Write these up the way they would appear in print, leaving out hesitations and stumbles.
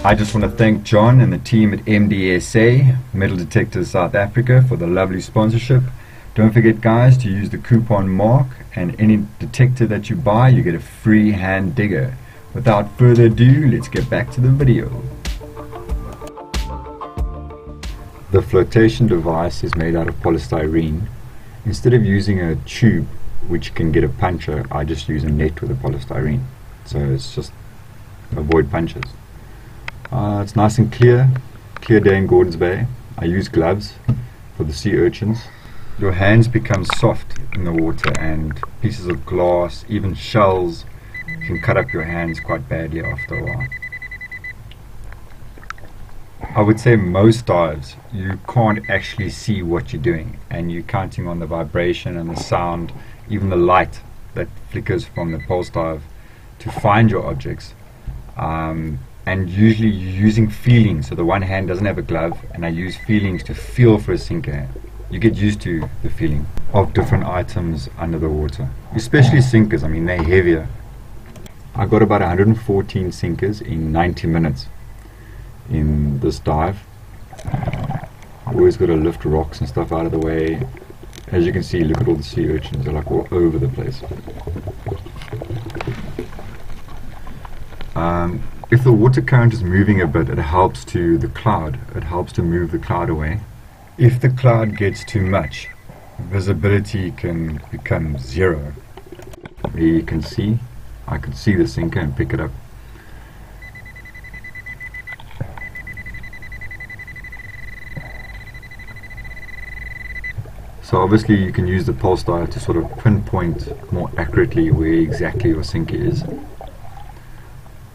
I just want to thank John and the team at MDSA, Metal Detectors South Africa, for the lovely sponsorship. Don't forget, guys, to use the coupon Marc, and any detector that you buy, you get a free hand digger. Without further ado, let's get back to the video. The flotation device is made out of polystyrene. Instead of using a tube, which can get a puncture, I just use a net with a polystyrene. So it's just avoid punctures. It's nice and clear day in Gordans Bay. I use gloves for the sea urchins. Your hands become soft in the water, and pieces of glass, even shells, can cut up your hands quite badly after a while. I would say most dives you can't actually see what you're doing, and you're counting on the vibration and the sound, even the light that flickers from the PulseDive to find your objects. And usually you're using feelings, so the one hand doesn't have a glove, and I use feelings to feel for a sinker. You get used to the feeling of different items under the water, especially sinkers. I mean, they're heavier. I got about 114 sinkers in 90 minutes in this dive. Always got to lift rocks and stuff out of the way. As you can see, look at all the sea urchins, they're like all over the place. If the water current is moving a bit, it helps to the cloud. It helps to move the cloud away. If the cloud gets too much, visibility can become zero. There you can see, I could see the sinker and pick it up. So obviously you can use the PulseDive to sort of pinpoint more accurately where exactly your sinker is.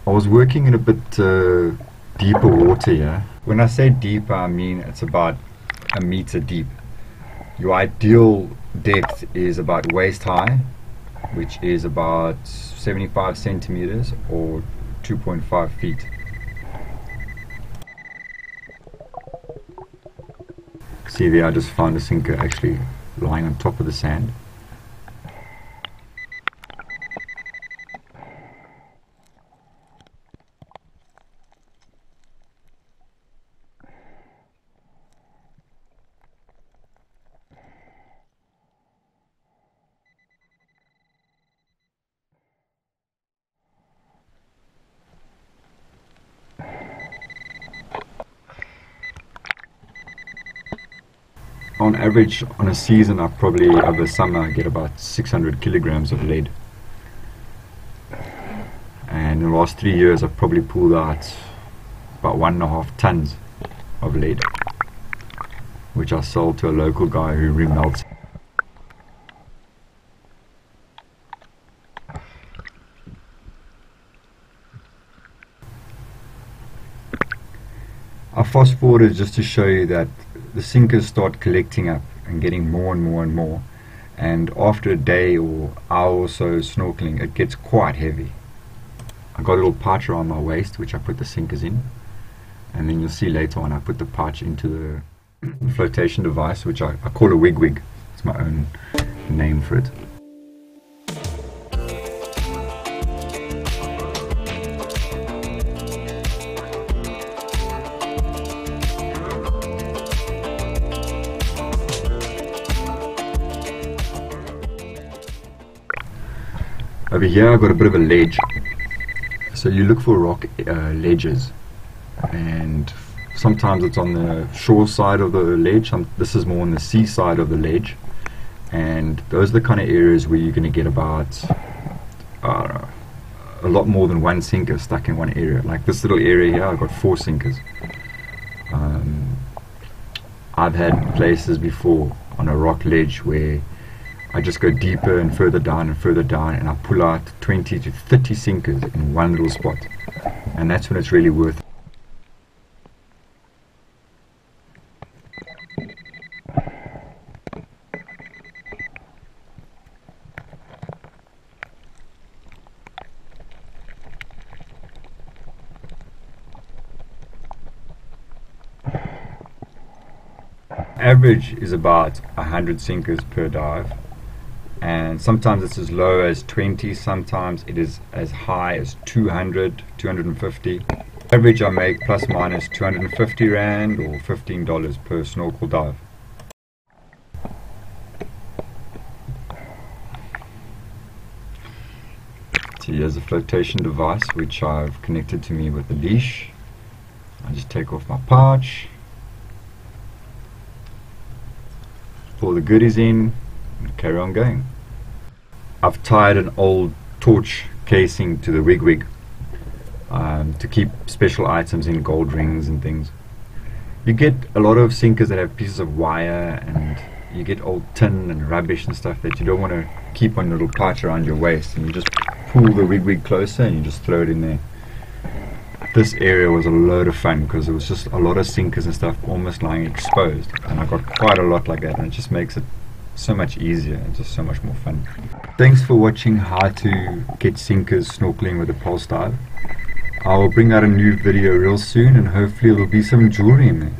I was working in a bit deeper water here. When I say deeper, I mean it's about a meter deep. Your ideal depth is about waist high, which is about 75 centimeters or 2.5 feet. See there, I just found a sinker actually lying on top of the sand. On average, on a season, I probably, over summer, get about 600 kilograms of lead. And in the last 3 years, I've probably pulled out about 1.5 tons of lead, which I sold to a local guy who remelts. I fast forwarded just to show you that the sinkers start collecting up and getting more and more and more, and after a day or hour or so snorkeling, it gets quite heavy. I got a little pouch around my waist which I put the sinkers in, and then you'll see later on I put the pouch into the flotation device, which I call a wig. It's my own name for it. Over here I've got a bit of a ledge, so you look for rock ledges, and sometimes it's on the shore side of the ledge, this is more on the sea side of the ledge, and those are the kind of areas where you're going to get about a lot more than one sinker stuck in one area. Like this little area here, I've got 4 sinkers. I've had places before on a rock ledge where I just go deeper and further down, and I pull out 20 to 30 sinkers in one little spot, and that's when it's really worth it. Average is about 100 sinkers per dive, and sometimes it's as low as 20, sometimes it is as high as 200, 250. Average I make plus minus 250 Rand or $15 per snorkel dive. So here's a flotation device which I've connected to me with a leash. I just take off my pouch, pour the goodies in, and carry on going. I've tied an old torch casing to the wig to keep special items in, gold rings and things. You get a lot of sinkers that have pieces of wire, and you get old tin and rubbish and stuff that you don't want to keep on your little pouch around your waist, and you just pull the wig closer and you just throw it in there. This area was a load of fun because there was just a lot of sinkers and stuff almost lying exposed, and I got quite a lot like that, and it just makes it so much easier and just so much more fun. Thanks for watching how to get sinkers snorkeling with a PulseDive. I will bring out a new video real soon, and hopefully there will be some jewelry in there.